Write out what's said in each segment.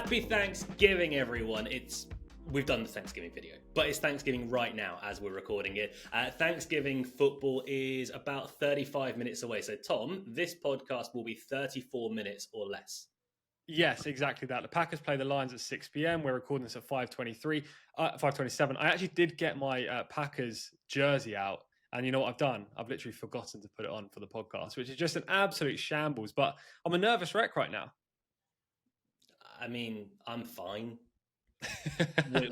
Happy Thanksgiving, everyone. We've done the Thanksgiving video, but it's Thanksgiving right now as we're recording it. Thanksgiving football is about 35 minutes away. So, Tom, this podcast will be 34 minutes or less. Yes, exactly that. The Packers play the Lions at 6 p.m. We're recording this at 5:27. I actually did get my Packers jersey out. And you know what I've done? I've literally forgotten to put it on for the podcast, which is just an absolute shambles. But I'm a nervous wreck right now. I mean, I'm fine.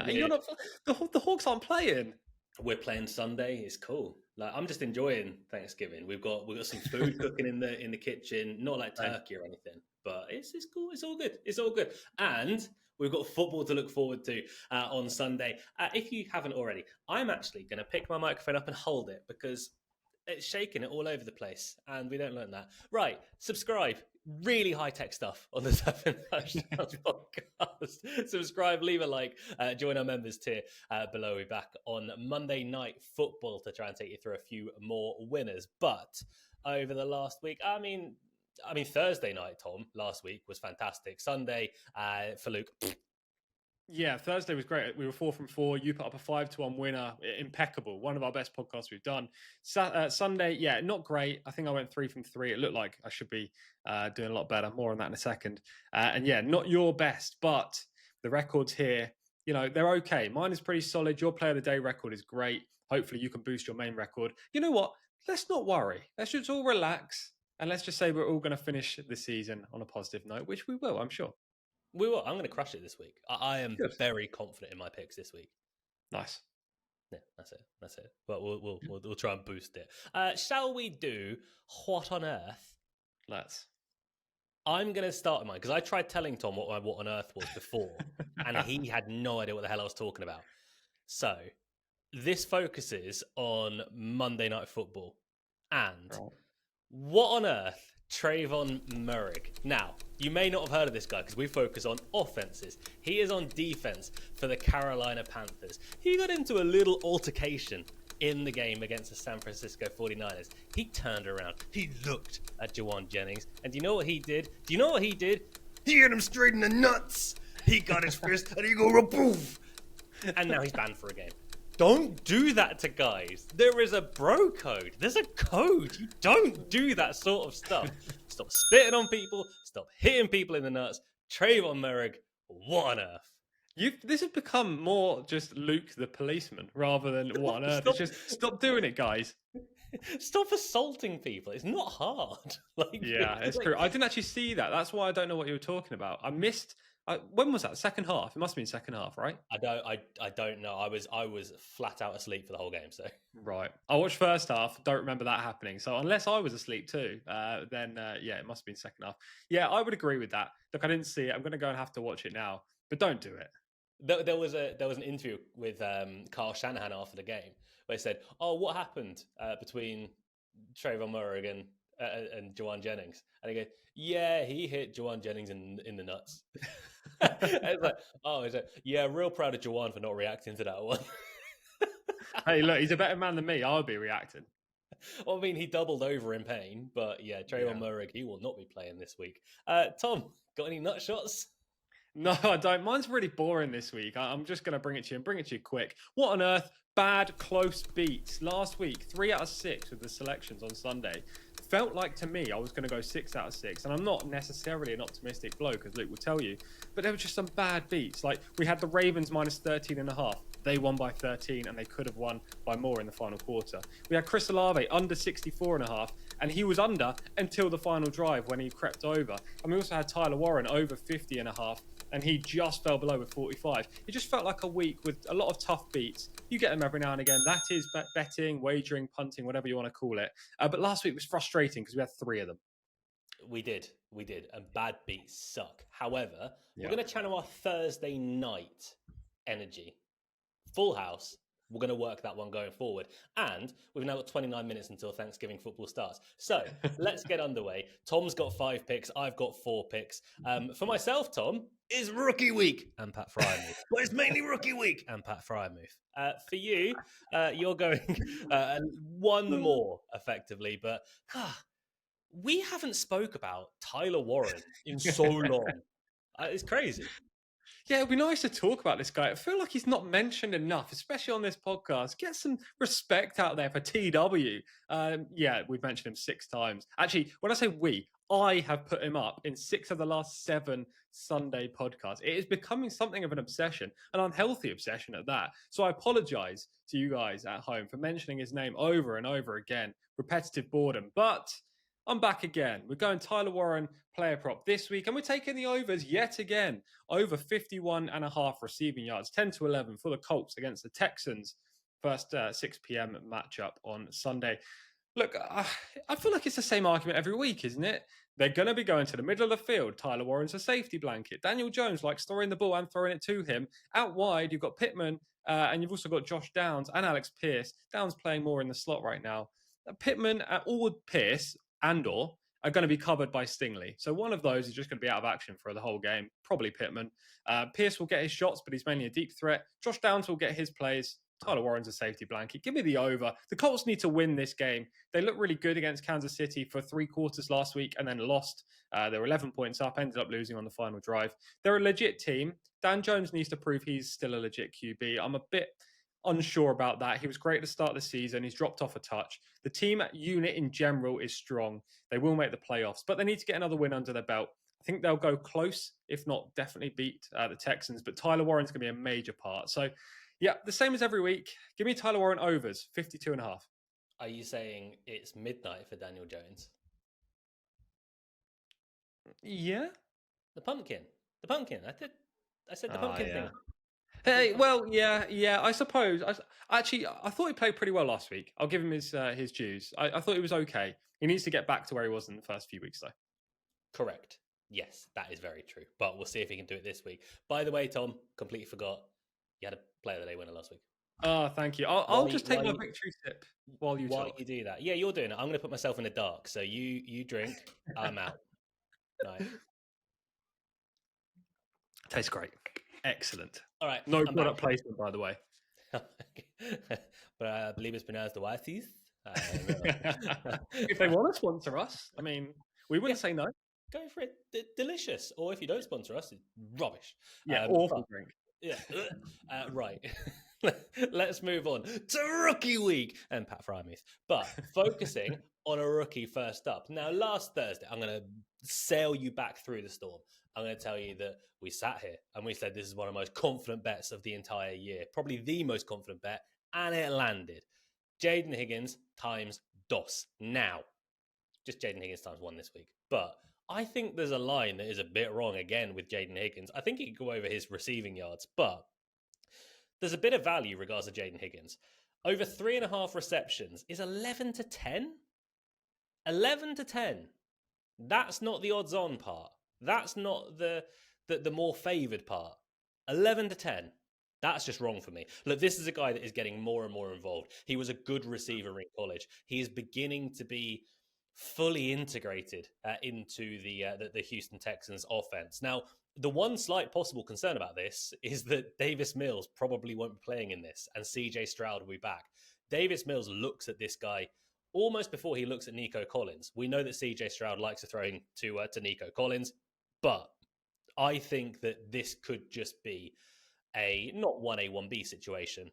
You're not, the Hawks aren't playing. We're playing Sunday. It's cool. Like, I'm just enjoying Thanksgiving. We've got some food cooking in the kitchen. Not like turkey or anything, but it's cool. It's all good. It's all good. And we've got football to look forward to on Sunday. If you haven't already, I'm actually going to pick my microphone up and hold it because it's shaking it all over the place, and we don't learn that. Right, subscribe. Really high-tech stuff on the Seven Touchdowns podcast. Subscribe, leave a like, join our members tier below. We're back on Monday Night Football to try and take you through a few more winners. But over the last week, I mean, Thursday night, Tom, last week was fantastic. Sunday for Luke. Yeah, Thursday was great. We were 4 from 4. You put up a 5-1 winner. Impeccable. One of our best podcasts we've done. Sunday, yeah, not great. I think I went 3 from 3. It looked like I should be doing a lot better. More on that in a second. And yeah, not your best, but the records here, you know, they're okay. Mine is pretty solid. Your player of the day record is great. Hopefully you can boost your main record. You know what? Let's not worry. Let's just all relax. And let's just say we're all going to finish the season on a positive note, which we will, I'm sure. We will. I'm going to crush it this week. I am very confident in my picks this week. Nice. Yeah, that's it. But we'll try and boost it. Shall we do what on earth? Let's. I'm going to start with mine because I tried telling Tom what on earth was before, and he had no idea what the hell I was talking about. So this focuses on Monday Night Football and what on earth. Trayvon Moehrig. Now, you may not have heard of this guy because we focus on offenses. He is on defense for the Carolina Panthers. He got into a little altercation in the game against the San Francisco 49ers. He turned around. He looked at Jauan Jennings. And do you know what he did? He hit him straight in the nuts. He got his fist and he go, poof. And now he's banned for a game. Don't do that to guys. There is a bro code. There's a code. You don't do that sort of stuff. Stop spitting on people. Stop hitting people in the nuts. Trayvon Moehrig, what on earth? This has become more just Luke the policeman rather than what on earth. It's just stop doing it, guys. Stop assaulting people. It's not hard. It's true. I didn't actually see that. That's why I don't know what you were talking about. I missed. When was that? Second half? It must have been second half, right? I don't know. I was flat out asleep for the whole game. So right. I watched first half. Don't remember that happening. So unless I was asleep too, then it must have been second half. Yeah, I would agree with that. Look, I didn't see it. I'm going to go and have to watch it now. But don't do it. There was an interview with Kyle Shanahan after the game where he said, "Oh, what happened between Trayvon Moehrig and Jauan Jennings?" And he goes, "Yeah, he hit Jauan Jennings in the nuts." It's like, yeah, real proud of Jauan for not reacting to that one. Hey, look, he's a better man than me. I would be reacting. Well, I mean, he doubled over in pain, but yeah, Trayvon Moehrig, he will not be playing this week. Tom, got any nut shots? No, I don't. Mine's really boring this week. I'm just going to bring it to you and bring it to you quick. What on earth? Bad close beats. Last week, 3 out of 6 with the selections on Sunday. Felt like to me I was going to go 6 out of 6, and I'm not necessarily an optimistic bloke, as Luke will tell you, but there were just some bad beats. Like, we had the Ravens minus 13.5. They won by 13, and they could have won by more in the final quarter. We had Chris Olave under 64.5, and he was under until the final drive when he crept over. And we also had Tyler Warren over 50.5, and he just fell below with 45. It just felt like a week with a lot of tough beats. You get them every now and again. That is betting, wagering, punting, whatever you want to call it. But last week was frustrating because we had 3 of them. We did. And bad beats suck. However, we're going to channel our Thursday night energy. Full house. We're going to work that one going forward. And we've now got 29 minutes until Thanksgiving football starts. So let's get underway. Tom's got 5 picks. I've got 4 picks. For myself, Tom, is rookie week and Pat Freiermuth. But it's mainly rookie week and Pat Freiermuth. For you, you're going one more effectively. But we haven't spoke about Tyler Warren in so long. It's crazy. Yeah, it'd be nice to talk about this guy. I feel like he's not mentioned enough, especially on this podcast. Get some respect out there for TW. Yeah, we've mentioned him 6 times. Actually, when I say we, I have put him up in 6 of the last 7 Sunday podcasts. It is becoming something of an obsession, an unhealthy obsession at that. So I apologize to you guys at home for mentioning his name over and over again. Repetitive boredom. But I'm back again. We're going Tyler Warren player prop this week, and we're taking the overs yet again. Over 51.5 receiving yards, 10-11 for the Colts against the Texans. First 6 p.m. matchup on Sunday. Look, I feel like it's the same argument every week, isn't it? They're going to be going to the middle of the field. Tyler Warren's a safety blanket. Daniel Jones likes throwing the ball and throwing it to him. Out wide, you've got Pittman, and you've also got Josh Downs and Alex Pierce. Downs playing more in the slot right now. Pittman or Pierce and/or are going to be covered by Stingley. So one of those is just going to be out of action for the whole game, probably Pittman. Pierce will get his shots, but he's mainly a deep threat. Josh Downs will get his plays. Tyler Warren's a safety blanket. Give me the over. The Colts need to win this game. They looked really good against Kansas City for 3 quarters last week and then lost. They were 11 points up, ended up losing on the final drive. They're a legit team. Dan Jones needs to prove he's still a legit QB. I'm a bit unsure about that. He was great to start the season. He's dropped off a touch. The team unit in general is strong. They will make the playoffs, but they need to get another win under their belt. I think they'll go close, if not definitely beat the Texans, but Tyler Warren's going to be a major part. So, yeah, the same as every week. Give me Tyler Warren overs, 52.5. Are you saying it's midnight for Daniel Jones? Yeah. The pumpkin. I said the pumpkin thing. Hey, well, yeah. I suppose. I thought he played pretty well last week. I'll give him his dues. I thought he was okay. He needs to get back to where he was in the first few weeks, though. Correct. Yes, that is very true. But we'll see if he can do it this week. By the way, Tom, completely forgot. You had a player of the day winner last week. Oh, thank you. I'll just take my victory sip while you talk. You do that. Yeah, you're doing it. I'm going to put myself in the dark. So you drink. I'm out. Right. Tastes great. Excellent. All right. No product placement, by the way. But I believe it's pronounced the Whiteys. If they want to sponsor us, I mean, we wouldn't say no. Go for it. Delicious. Or if you don't sponsor us, it's rubbish. Yeah, awful drink. Yeah. Right. Let's move on to rookie week and Pat Frymuth. But focusing on a rookie first up. Now, last Thursday, I'm going to sail you back through the storm. I'm going to tell you that we sat here and we said this is one of the most confident bets of the entire year. Probably the most confident bet. And it landed. Jaden Higgins times DOS. Now, just Jaden Higgins times 1 this week. But I think there's a line that is a bit wrong again with Jaden Higgins. I think he could go over his receiving yards, but there's a bit of value regards to Jaden Higgins. Over 3.5 receptions is 11-10. 11-10. That's not the odds-on part. That's not the more favoured part. 11-10. That's just wrong for me. Look, this is a guy that is getting more and more involved. He was a good receiver in college. He is beginning to be fully integrated into the Houston Texans offense. Now, the one slight possible concern about this is that Davis Mills probably won't be playing in this, and CJ Stroud will be back. Davis Mills looks at this guy almost before he looks at Nico Collins. We know that CJ Stroud likes to throw to Nico Collins, but I think that this could just be a not 1A, 1B situation.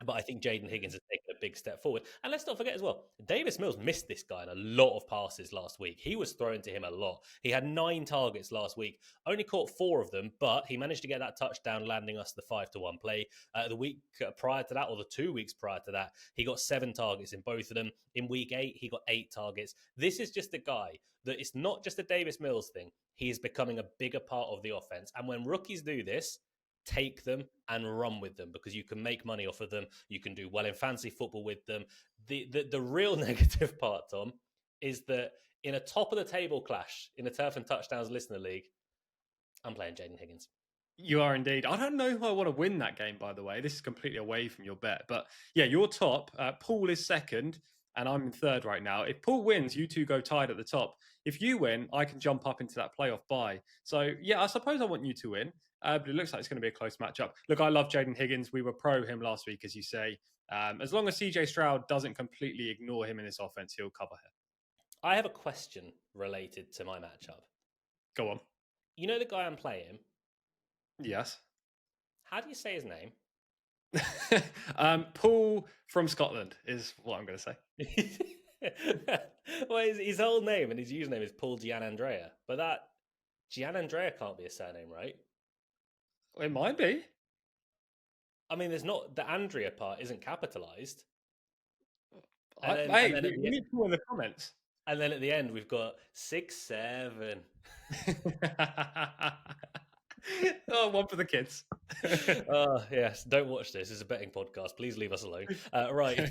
But I think Jaden Higgins has taken a big step forward. And let's not forget as well, Davis Mills missed this guy in a lot of passes last week. He was thrown to him a lot. He had 9 targets last week, only caught 4 of them, but he managed to get that touchdown, landing us the 5-1 play. The week prior to that, or the 2 weeks prior to that, he got 7 targets in both of them. In week 8, he got 8 targets. This is just a guy that it's not just a Davis Mills thing. He is becoming a bigger part of the offense. And when rookies do this, take them and run with them, because you can make money off of them. You can do well in fantasy football with them. The real negative part, Tom, is that in a top of the table clash in the Turf and Touchdowns Listener League, I'm playing Jaden Higgins. You are indeed. I don't know who I want to win that game, by the way. This is completely away from your bet. But yeah, you're top. Paul is second, and I'm in third right now. If Paul wins, you two go tied at the top. If you win, I can jump up into that playoff bye. So yeah, I suppose I want you to win. But it looks like it's going to be a close matchup. Look, I love Jaden Higgins. We were pro him last week, as you say. As long as CJ Stroud doesn't completely ignore him in this offense, he'll cover him. I have a question related to my matchup. Go on. You know the guy I'm playing? Yes. How do you say his name? Paul from Scotland is what I'm going to say. Well, his whole name and his username is Paul Gianandrea, but that Gianandrea can't be a surname, right? It might be. I mean, there's not the Andrea part isn't capitalized, Hey, we need Paul in the comments. and then at the end we've got 6-7. Oh, one for the kids. Yes, don't watch this. It's a betting podcast. Please leave us alone. Right.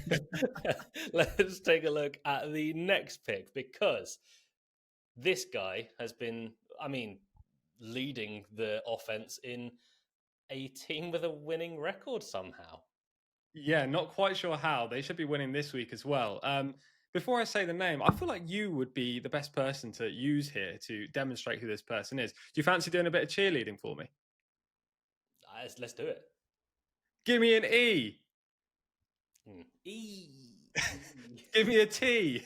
Let's take a look at the next pick because this guy has been, I mean, leading the offense in a team with a winning record somehow. Yeah, not quite sure how. They should be winning this week as well. Before I say the name, I feel like you would be the best person to use here to demonstrate who this person is. Do you fancy doing a bit of cheerleading for me? Let's do it. Give me an E. E. Give me a T.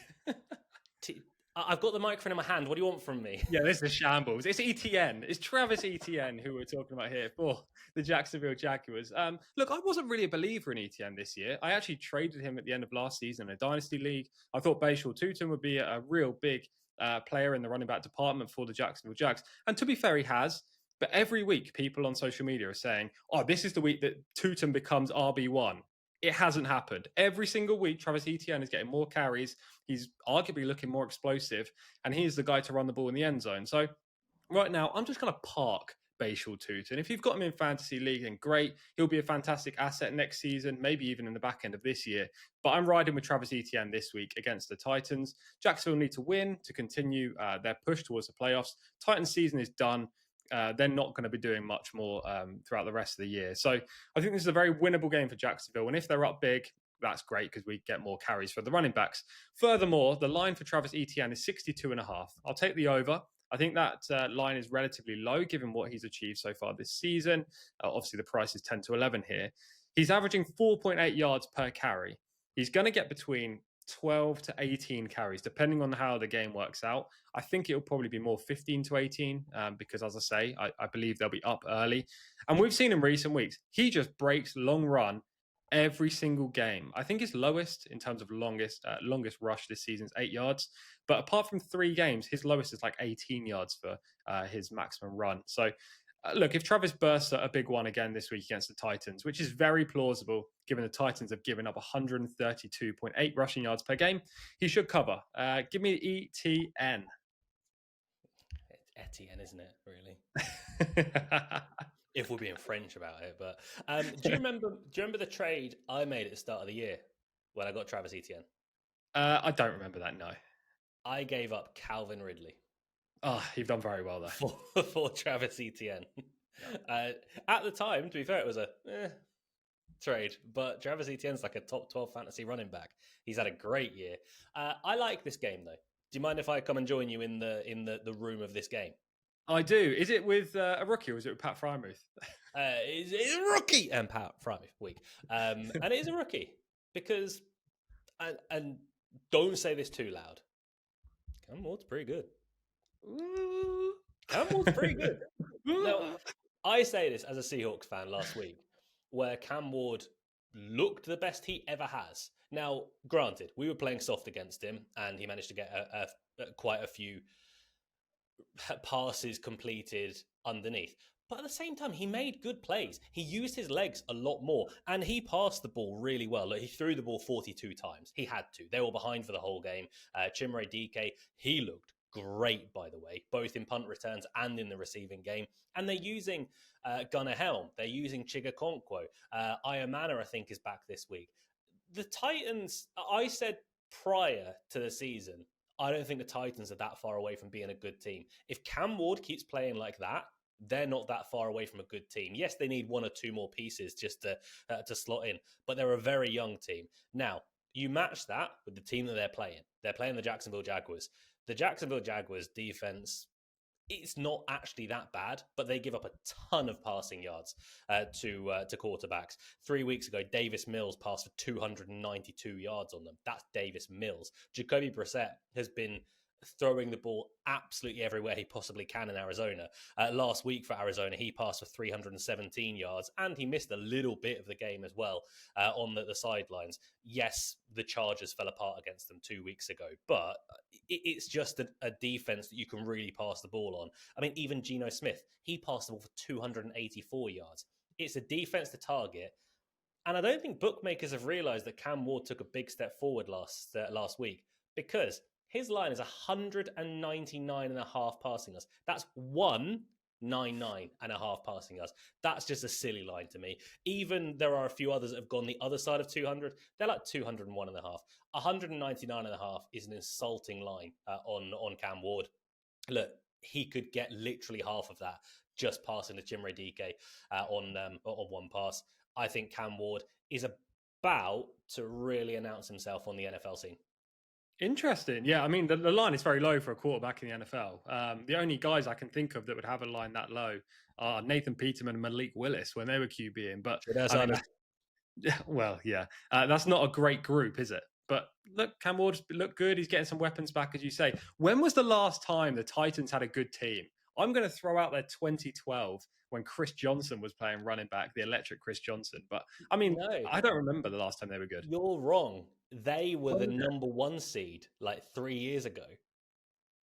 I've got the microphone in my hand. What do you want from me? Yeah, this is shambles. It's ETN. It's Travis Etienne who we're talking about here for the Jacksonville Jaguars. Look, I wasn't really a believer in Etienne this year. I actually traded him at the end of last season in a dynasty league. I thought Bashal Tutum would be a real big player in the running back department for the Jacksonville Jags. And to be fair, he has. But every week, people on social media are saying, oh, this is the week that Tutum becomes RB1. It hasn't happened. Every single week, Travis Etienne is getting more carries. He's arguably looking more explosive, and he's the guy to run the ball in the end zone. So right now, I'm just going to park Bashal Tutum. If you've got him in fantasy league, then great. He'll be a fantastic asset next season, maybe even in the back end of this year. But I'm riding with Travis Etienne this week against the Titans. Jacksonville need to win to continue their push towards the playoffs. Titans season is done. They're not going to be doing much more throughout the rest of the year. So I think this is a very winnable game for Jacksonville. And if they're up big, that's great because we get more carries for the running backs. Furthermore, the line for Travis Etienne is 62.5. I'll take the over. I think that line is relatively low given what he's achieved so far this season. Obviously, the price is 10 to 11 here. He's averaging 4.8 yards per carry. He's going to get between 12 to 18 carries, depending on how the game works out. I think it'll probably be more 15 to 18 because, as I say, I believe they'll be up early. And we've seen in recent weeks, he just breaks long run every single game. I think his lowest in terms of longest rush this season is 8 yards. But apart from 3 games, his lowest is like 18 yards for his maximum run. So look, if Travis bursts a big one again this week against the Titans, which is very plausible given the Titans have given up 132.8 rushing yards per game, he should cover. Give me ETN. Etienne, isn't it? Really? If we're being French about it, but do you remember the trade I made at the start of the year when I got Travis Etienne? I don't remember that. No, I gave up Calvin Ridley. Oh, you've done very well there for Travis Etienne. At the time, to be fair, it was a trade, but Travis Etienne's like a top 12 fantasy running back. He's had a great year. I like this game though. Do you mind if I come and join you in the room of this game? I do. Is it with a rookie or is it with Pat Frymouth? It's a rookie and Pat Frymouth week. And it is a rookie because, and don't say this too loud. Cam Ward's pretty good. Cam Ward's pretty good. Now, I say this as a Seahawks fan last week, where Cam Ward looked the best he ever has. Now, granted, we were playing soft against him, and he managed to get quite a few passes completed underneath. But at the same time, he made good plays. He used his legs a lot more, and he passed the ball really well. He threw the ball 42 times. He had to. They were behind for the whole game. Chimere Dike, he looked great, by the way, both in punt returns and in the receiving game. And they're using Gunnar Helm. They're using Chiga Konkwo. Iamana, I think, is back this week. The Titans, I said prior to the season, I don't think the Titans are that far away from being a good team. If Cam Ward keeps playing like that, they're not that far away from a good team. Yes, they need 1 or 2 more pieces just to slot in, but they're a very young team. Now, you match that with the team that they're playing. They're playing the Jacksonville Jaguars. The Jacksonville Jaguars defense, it's not actually that bad, but they give up a ton of passing yards to quarterbacks. 3 weeks ago, Davis Mills passed for 292 yards on them. That's Davis Mills. Jacoby Brissett has been throwing the ball absolutely everywhere he possibly can in Arizona. Last week for Arizona, he passed for 317 yards, and he missed a little bit of the game as well on the sidelines. Yes, the Chargers fell apart against them 2 weeks ago, but it's just a defense that you can really pass the ball on. I mean, even Geno Smith, he passed the ball for 284 yards. It's a defense to target. And I don't think bookmakers have realized that Cam Ward took a big step forward last week, because his line is 199.5 passing yards. That's 199.5 passing yards. That's just a silly line to me. Even there are a few others that have gone the other side of 200. They're like 201.5. 199.5 is an insulting line on Cam Ward. Look, he could get literally half of that just passing to Chimere Dike on one pass. I think Cam Ward is about to really announce himself on the NFL scene. Interesting. Yeah, I mean, the line is very low for a quarterback in the NFL. The only guys I can think of that would have a line that low are Nathan Peterman and Malik Willis when they were QBing. But I mean, well, yeah, that's not a great group, is it? But look, Cam Ward looked good. He's getting some weapons back, as you say. When was the last time the Titans had a good team? I'm going to throw out there 2012 when Chris Johnson was playing running back, the electric Chris Johnson. But I mean, no, I don't remember the last time they were good. You're wrong. They were the number 1 seed like 3 years ago.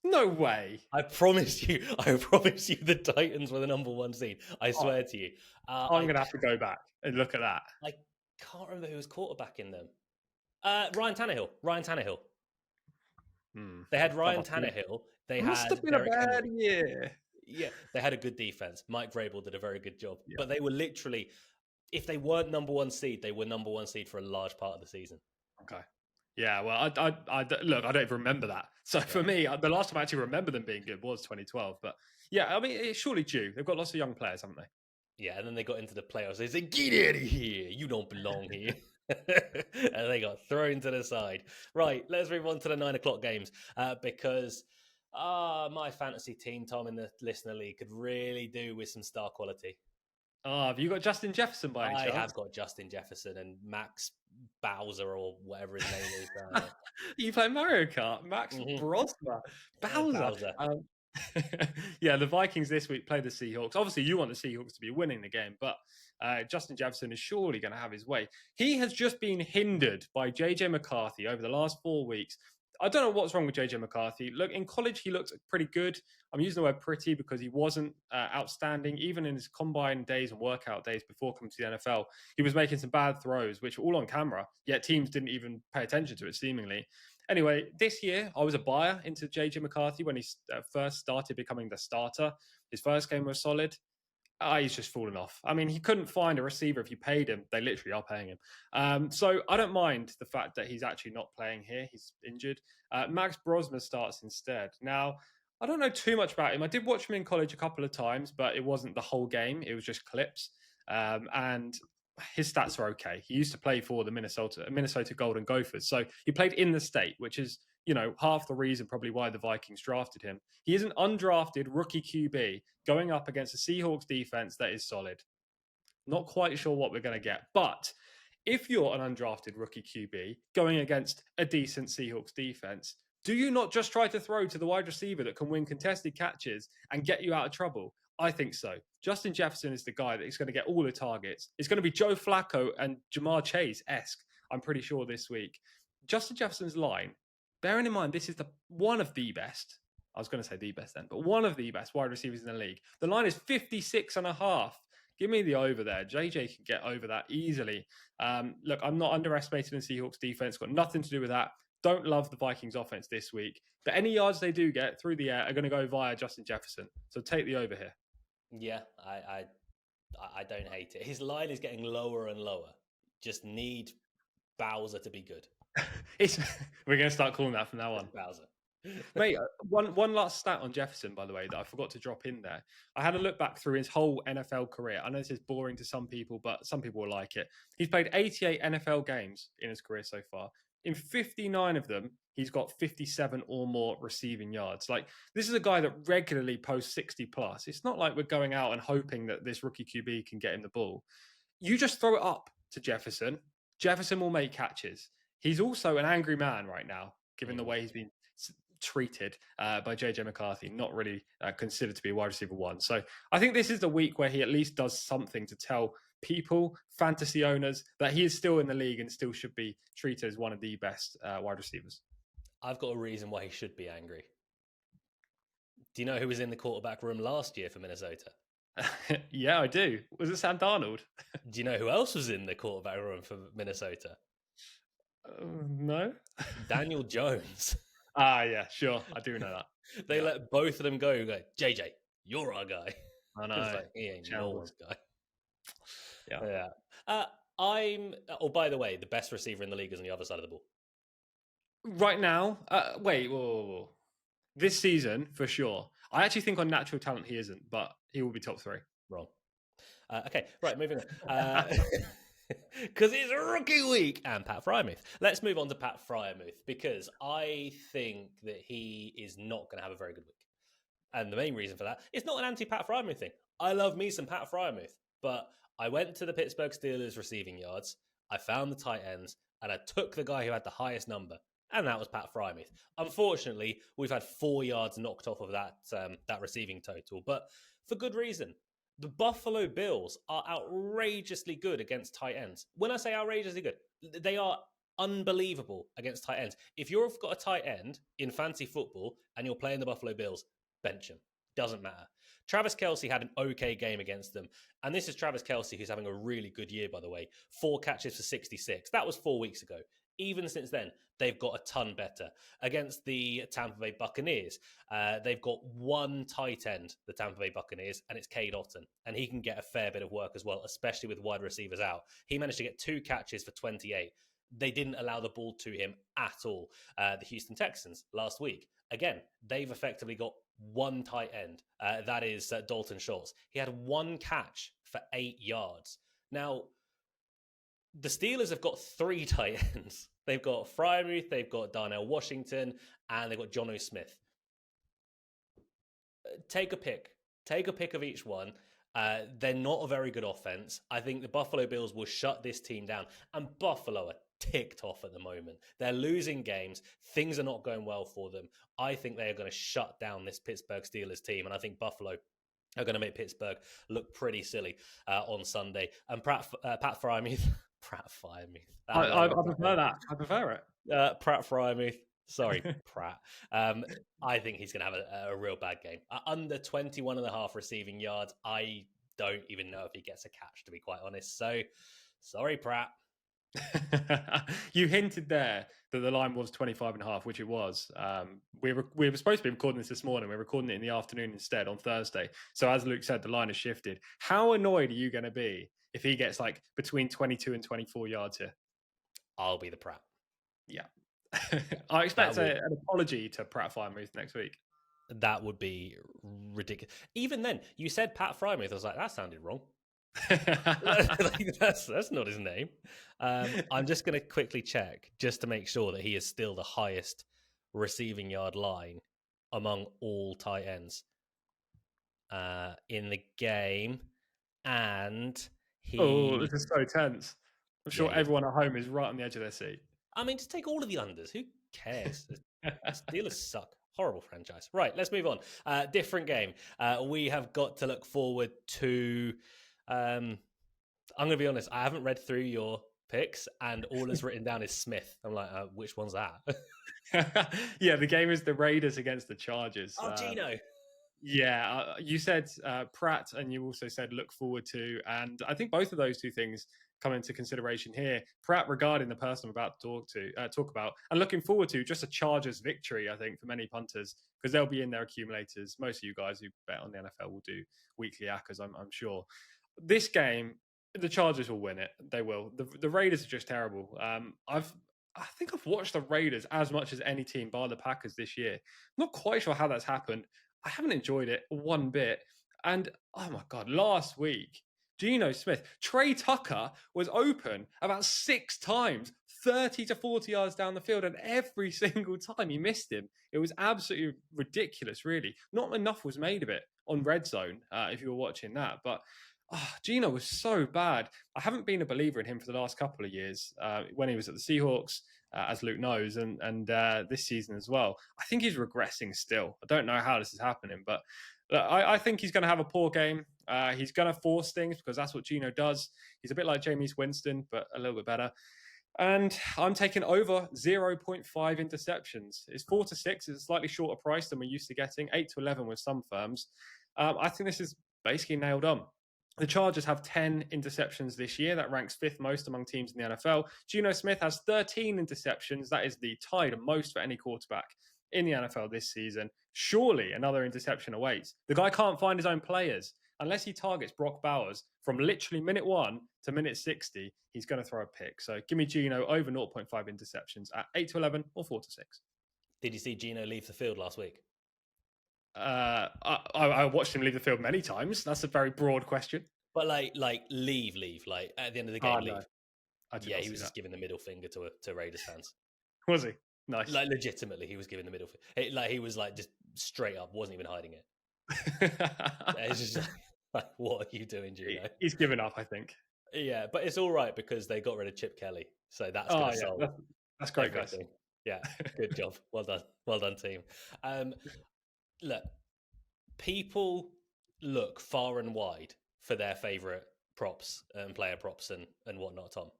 No way. I promise you the Titans were the number 1 seed. I swear to you. I'm going to have to go back and look at that. I can't remember who was quarterbacking them. Ryan Tannehill. They had Ryan Tannehill. They must have been a bad year. Yeah, they had a good defense. Mike Vrabel did a very good job. Yeah. But they were literally, if they weren't number 1 seed, they were number 1 seed for a large part of the season. Okay. Yeah, well, I look, I don't even remember that. So for me, the last time I actually remember them being good was 2012. But yeah, I mean, it's surely due. They've got lots of young players, haven't they? Yeah, and then they got into the playoffs. They said, get out of here. You don't belong here. And they got thrown to the side. Right, let's move on to the 9 o'clock games because my fantasy team, Tom, in the Listener League could really do with some star quality. Have you got Justin Jefferson by any chance? I have got Justin Jefferson and Max Bowser or whatever his name is. You play Mario Kart? Max Brosma. Bowser. Yeah, the Vikings this week play the Seahawks. Obviously, you want the Seahawks to be winning the game, but Justin Jefferson is surely going to have his way. He has just been hindered by JJ McCarthy over the last 4 weeks. I don't know what's wrong with JJ McCarthy. Look, in college, he looked pretty good. I'm using the word pretty because he wasn't outstanding. Even in his combine days and workout days before coming to the NFL, he was making some bad throws, which were all on camera, yet teams didn't even pay attention to it, seemingly. Anyway, this year, I was a buyer into JJ McCarthy when he first started becoming the starter. His first game was solid. He's just fallen off. I mean, he couldn't find a receiver if you paid him. They literally are paying him. So I don't mind the fact that he's actually not playing here. He's injured. Max Brosma starts instead. Now, I don't know too much about him. I did watch him in college a couple of times, but it wasn't the whole game. It was just clips. And his stats are okay. He used to play for the Minnesota Golden Gophers. So he played in the state, which is, half the reason probably why the Vikings drafted him. He is an undrafted rookie QB going up against a Seahawks defense that is solid. Not quite sure what we're going to get. But if you're an undrafted rookie QB going against a decent Seahawks defense, do you not just try to throw to the wide receiver that can win contested catches and get you out of trouble? I think so. Justin Jefferson is the guy that is going to get all the targets. It's going to be Joe Flacco and Jamar Chase-esque, I'm pretty sure, this week. Justin Jefferson's line, bearing in mind, this is one of the best. I was going to say the best then, but one of the best wide receivers in the league. The line is 56.5. Give me the over there. JJ can get over that easily. Look, I'm not underestimating the Seahawks defense. Got nothing to do with that. Don't love the Vikings offense this week. But any yards they do get through the air are going to go via Justin Jefferson. So take the over here. Yeah, I don't hate it. His line is getting lower and lower. Just need Bowser to be good. We're going to start calling that from now on. Bowser. Mate, one last stat on Jefferson, by the way, that I forgot to drop in there. I had a look back through his whole NFL career. I know this is boring to some people, but some people will like it. He's played 88 NFL games in his career so far. In 59 of them, he's got 57 or more receiving yards. Like, this is a guy that regularly posts 60 plus. It's not like we're going out and hoping that this rookie QB can get him the ball. You just throw it up to Jefferson. Jefferson will make catches. He's also an angry man right now, given the way he's been treated by JJ McCarthy, not really considered to be a wide receiver one. So I think this is the week where he at least does something to tell people, fantasy owners, that he is still in the league and still should be treated as one of the best wide receivers. I've got a reason why he should be angry. Do you know who was in the quarterback room last year for Minnesota? Yeah, I do. Was it Sam Darnold? Do you know who else was in the quarterback room for Minnesota? No. Daniel Jones. Yeah, sure. I do know that. They let both of them go. JJ, you're our guy. I know. Like, he ain't no one's guy. Yeah. By the way, the best receiver in the league is on the other side of the ball. Right now, wait, whoa. This season, for sure. I actually think on natural talent he isn't, but he will be top 3. Wrong. Okay, right, moving on. Because it's rookie week and Pat Freiermuth. Let's move on to Pat Freiermuth, because I think that he is not going to have a very good week. And the main reason for that is not an anti-Pat Freiermuth thing. I love me some Pat Freiermuth, but I went to the Pittsburgh Steelers receiving yards, I found the tight ends, and I took the guy who had the highest number, and that was Pat Freiermuth. Unfortunately, we've had 4 yards knocked off of that receiving total, but for good reason. The Buffalo Bills are outrageously good against tight ends. When I say outrageously good, they are unbelievable against tight ends. If you've got a tight end in fantasy football and you're playing the Buffalo Bills, bench him. Doesn't matter. Travis Kelce had an okay game against them. And this is Travis Kelce, who's having a really good year, by the way. 4 catches for 66. That was 4 weeks ago. Even since then, they've got a ton better. Against the Tampa Bay Buccaneers, they've got 1 tight end, the Tampa Bay Buccaneers, and it's Cade Otton. And he can get a fair bit of work as well, especially with wide receivers out. He managed to get 2 catches for 28. They didn't allow the ball to him at all. The Houston Texans last week, again, they've effectively got 1 tight end. That is Dalton Schultz. He had 1 catch for 8 yards. Now, the Steelers have got 3 tight ends. They've got Freiermuth, they've got Darnell Washington, and they've got Jonnu Smith. Take a pick. Take a pick of each one. They're not a very good offense. I think the Buffalo Bills will shut this team down. And Buffalo are ticked off at the moment. They're losing games. Things are not going well for them. I think they are going to shut down this Pittsburgh Steelers team. And I think Buffalo are going to make Pittsburgh look pretty silly on Sunday. And Pat Freiermuth... Pratt Freiermuth. I prefer that. I prefer it. Pratt Freiermuth. Sorry, Pratt. I think he's going to have a real bad game. Under 21.5 receiving yards. I don't even know if he gets a catch, to be quite honest. So, sorry, Pratt. You hinted there that the line was 25.5, which it was. We were supposed to be recording this morning. We're recording it in the afternoon instead on Thursday. So as Luke said, the line has shifted. How annoyed are you going to be if he gets like between 22 and 24 yards here? I'll be the Pratt. Yeah. I expect an apology to Pratt Freiermuth next week. That would be ridiculous. Even then, you said Pat Freiermuth. I was like, that sounded wrong. That's not his name. I'm just going to quickly check just to make sure that he is still the highest receiving yard line among all tight ends in the game. And this is so tense. I'm sure everyone at home is right on the edge of their seat. I mean, just take all of the unders. Who cares? Steelers suck. Horrible franchise. Right, let's move on. Different game. We have got to look forward to... I'm going to be honest, I haven't read through your picks and all that's written down is Smith. I'm like, which one's that? Yeah, the game is the Raiders against the Chargers. Oh, Gino. Yeah, you said Pratt and you also said look forward to. And I think both of those two things come into consideration here. Pratt regarding the person I'm about to talk about and looking forward to just a Chargers victory, I think, for many punters because they'll be in their accumulators. Most of you guys who bet on the NFL will do weekly ACCAs, I'm sure. This game, the Chargers will win it. They will. The Raiders are just terrible. I think I've watched the Raiders as much as any team bar the Packers this year. I'm not quite sure how that's happened. I haven't enjoyed it one bit. And, oh my God, last week, Geno Smith, Trey Tucker was open about 6 times, 30 to 40 yards down the field, and every single time he missed him. It was absolutely ridiculous, really. Not enough was made of it on Red Zone, if you were watching that. But Geno was so bad. I haven't been a believer in him for the last couple of years. When he was at the Seahawks, as Luke knows, and this season as well. I think he's regressing still. I don't know how this is happening, but I think he's going to have a poor game. He's going to force things because that's what Gino does. He's a bit like Jameis Winston, but a little bit better. And I'm taking over 0.5 interceptions. It's 4 to 6. It's a slightly shorter price than we're used to getting. 8 to 11 with some firms. I think this is basically nailed on. The Chargers have 10 interceptions this year. That ranks fifth most among teams in the NFL. Geno Smith has 13 interceptions. That is the tied most for any quarterback in the NFL this season. Surely another interception awaits. The guy can't find his own players. Unless he targets Brock Bowers from literally minute 1 to minute 60, he's going to throw a pick. So give me Geno over 0.5 interceptions at 8 to 11 or 4 to 6. Did you see Geno leave the field last week? I watched him leave the field many times. That's a very broad question. But like leave, like at the end of the game, leave. No. Yeah, he was just giving the middle finger to Raiders fans. Was he? Nice. Like legitimately, he was giving the middle finger. Like he was like just straight up, wasn't even hiding it. It's just like, what are you doing, Gino? He's given up, I think. Yeah, but it's all right because they got rid of Chip Kelly, so that's going to solve. That's great, guys. Yeah, good job. Well done, team. Look, people look far and wide for their favorite props and player props and whatnot, Tom.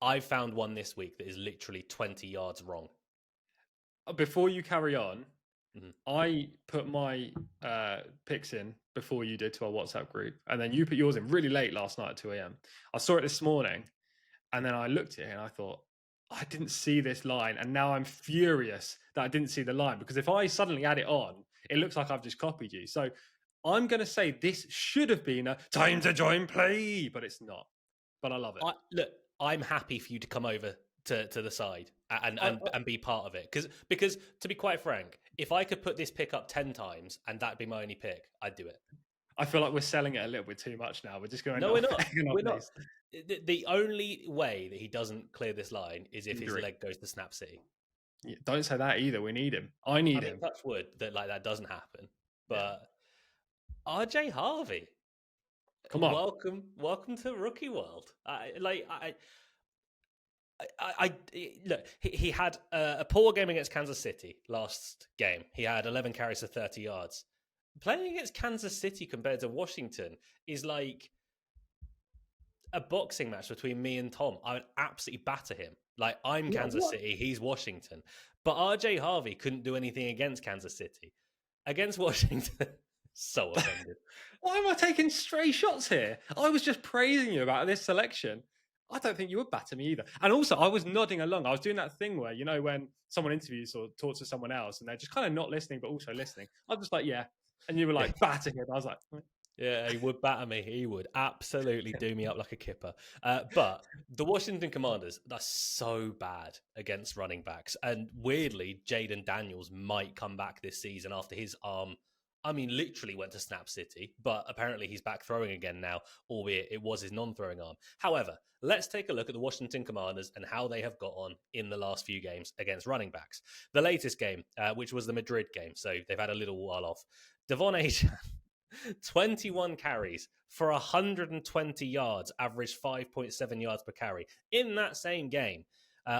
I found one this week that is literally 20 yards wrong. Before you carry on, I put my picks in before you did to our WhatsApp group, and then you put yours in really late last night at 2 a.m. I saw it this morning, and then I looked at it and I thought, I didn't see this line, and now I'm furious that I didn't see the line, because if I suddenly add it on, it looks like I've just copied you. So I'm going to say this should have been a time to join play, but it's not. But I love it. Look, I'm happy for you to come over to the side and be part of it. Because to be quite frank, if I could put this pick up 10 times and that'd be my only pick, I'd do it. I feel like we're selling it a little bit too much now. We're just going. No, we're not. We're not. The only way that he doesn't clear this line is if his leg goes to Snap City. Yeah, don't say that either. We need him. I need him. Touch wood that doesn't happen. But RJ Harvey, come on, welcome to rookie world. Look, he had a poor game against Kansas City last game. He had 11 carries for 30 yards. Playing against Kansas City compared to Washington is like a boxing match between me and Tom. I would absolutely batter him. Like, I'm Kansas City, he's Washington. But RJ Harvey couldn't do anything against Kansas City. Against Washington, so offended. Why am I taking stray shots here? I was just praising you about this selection. I don't think you would batter me either. And also, I was nodding along. I was doing that thing where, you know, when someone interviews or talks to someone else and they're just kind of not listening, but also listening. I was just like, yeah. And you were like, batter him. I was like, yeah, he would batter me. He would absolutely do me up like a kipper. But the Washington Commanders, that's so bad against running backs. And weirdly, Jaden Daniels might come back this season after his arm, literally went to Snap City, but apparently he's back throwing again now, albeit it was his non-throwing arm. However, let's take a look at the Washington Commanders and how they have got on in the last few games against running backs. The latest game, which was the Madrid game, so they've had a little while off. Devon Achane, 21 carries for 120 yards, averaged 5.7 yards per carry. In that same game,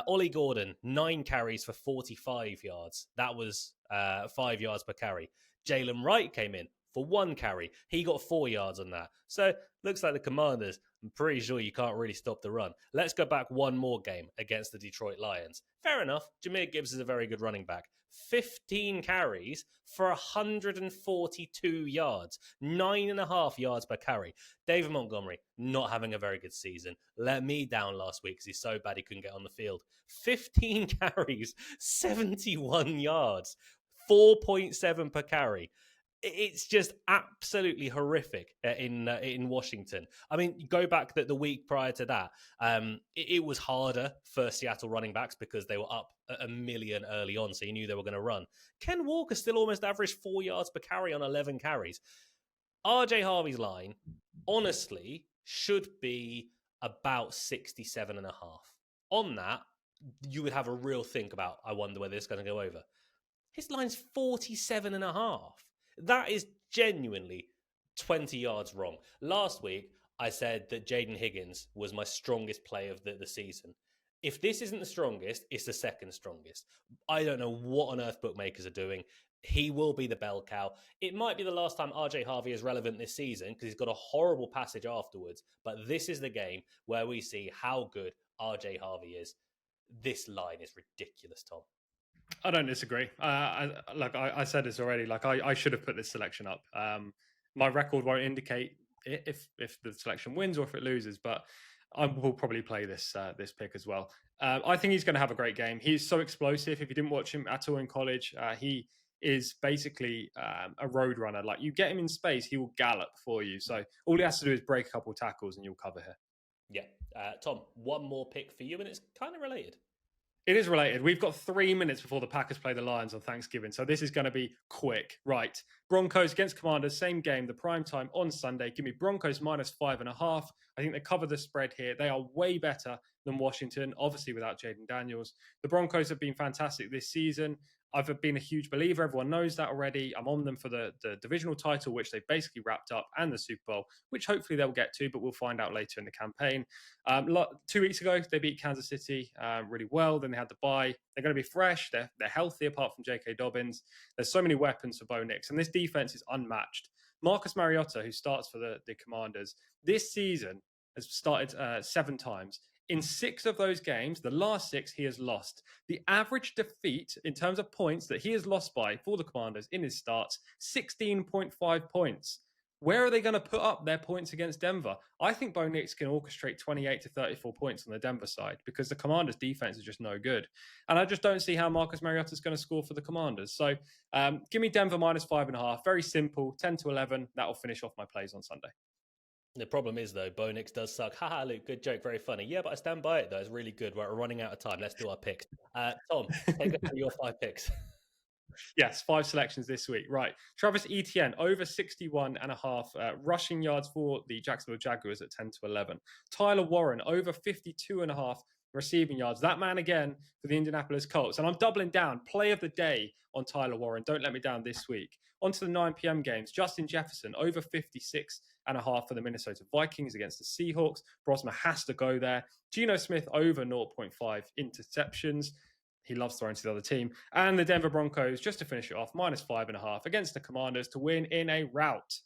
Ollie Gordon, 9 carries for 45 yards. That was 5 yards per carry. Jalen Wright came in for 1 carry. He got 4 yards on that. So looks like the Commanders, I'm pretty sure you can't really stop the run. Let's go back one more game against the Detroit Lions. Fair enough. Jahmyr Gibbs is a very good running back. 15 carries for 142 yards, 9.5 yards per carry. David Montgomery, not having a very good season. Let me down last week because he's so bad he couldn't get on the field. 15 carries, 71 yards, 4.7 per carry. It's just absolutely horrific in Washington. Go back the week prior to that. It was harder for Seattle running backs because they were up a million early on, so you knew they were going to run. Ken Walker still almost averaged 4 yards per carry on 11 carries. RJ Harvey's line, honestly, should be about 67.5. On that, you would have a real think about, I wonder whether it's going to go over. His line's 47.5. That is genuinely 20 yards wrong. Last week, I said that Jaden Higgins was my strongest play of the season. If this isn't the strongest, it's the second strongest. I don't know what on earth bookmakers are doing. He will be the bell cow. It might be the last time RJ Harvey is relevant this season because he's got a horrible passage afterwards. But this is the game where we see how good RJ Harvey is. This line is ridiculous, Tom. I don't disagree. I said this already. I should have put this selection up. My record won't indicate if the selection wins or if it loses, but I will probably play this pick as well. I think he's going to have a great game. He's so explosive. If you didn't watch him at all in college, he is basically a road runner. Like, you get him in space, he will gallop for you. So all he has to do is break a couple of tackles and you'll cover here. Yeah. Tom, one more pick for you, and it's kind of related. It is related. We've got 3 minutes before the Packers play the Lions on Thanksgiving, so this is going to be quick. Right. Broncos against Commanders, same game, the prime time on Sunday. Give me Broncos -5.5. I think they cover the spread here. They are way better than Washington, obviously without Jaden Daniels. The Broncos have been fantastic this season. I've been a huge believer. Everyone knows that already. I'm on them for the divisional title, which they basically wrapped up, and the Super Bowl, which hopefully they'll get to, but we'll find out later in the campaign. 2 weeks ago, they beat Kansas City really well. Then they had the bye. They're going to be fresh. They're healthy apart from J.K. Dobbins. There's so many weapons for Bo Nix, and this defense is unmatched. Marcus Mariota, who starts for the Commanders, this season has started 7 times. In 6 of those games, the last 6, he has lost. The average defeat in terms of points that he has lost by for the Commanders in his starts, 16.5 points. Where are they going to put up their points against Denver? I think Bo Nix can orchestrate 28 to 34 points on the Denver side because the Commanders' defense is just no good. And I just don't see how Marcus Mariota is going to score for the Commanders. So give me Denver -5.5. Very simple, 10 to 11. That will finish off my plays on Sunday. The problem is, though, Bo Nix does suck. Haha, Luke, good joke, very funny. Yeah, but I stand by it, though. It's really good. We're running out of time. Let's do our picks. Tom, take us through your 5 picks. Yes, 5 selections this week. Right. Travis Etienne, over 61.5 rushing yards for the Jacksonville Jaguars at 10 to 11. Tyler Warren, over 52.5 receiving yards. That man again for the Indianapolis Colts. And I'm doubling down. Play of the day on Tyler Warren. Don't let me down this week. On to the 9 p.m. games. Justin Jefferson, over 56.5 for the Minnesota Vikings against the Seahawks. Brosma has to go there. Geno Smith, over 0.5 interceptions. He loves throwing to the other team. And the Denver Broncos, just to finish it off, -5.5 against the Commanders to win in a rout.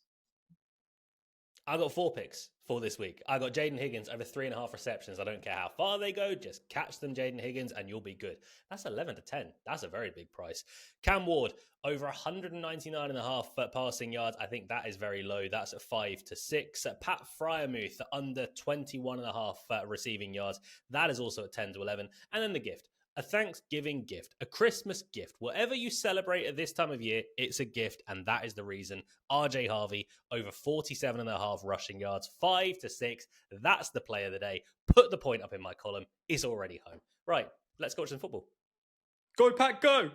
I got 4 picks for this week. I got Jaden Higgins over 3.5 receptions. I don't care how far they go. Just catch them, Jaden Higgins, and you'll be good. That's 11 to 10. That's a very big price. Cam Ward over 199.5 passing yards. I think that is very low. That's at 5 to 6. Pat Freiermuth under 21.5 receiving yards. That is also at 10 to 11. And then the gift. A Thanksgiving gift, a Christmas gift, whatever you celebrate at this time of year, it's a gift, and that is the reason. RJ Harvey, over 47.5 rushing yards, 5 to 6. That's the play of the day. Put the point up in my column. It's already home. Right, let's go watch some football. Go, Pack, go!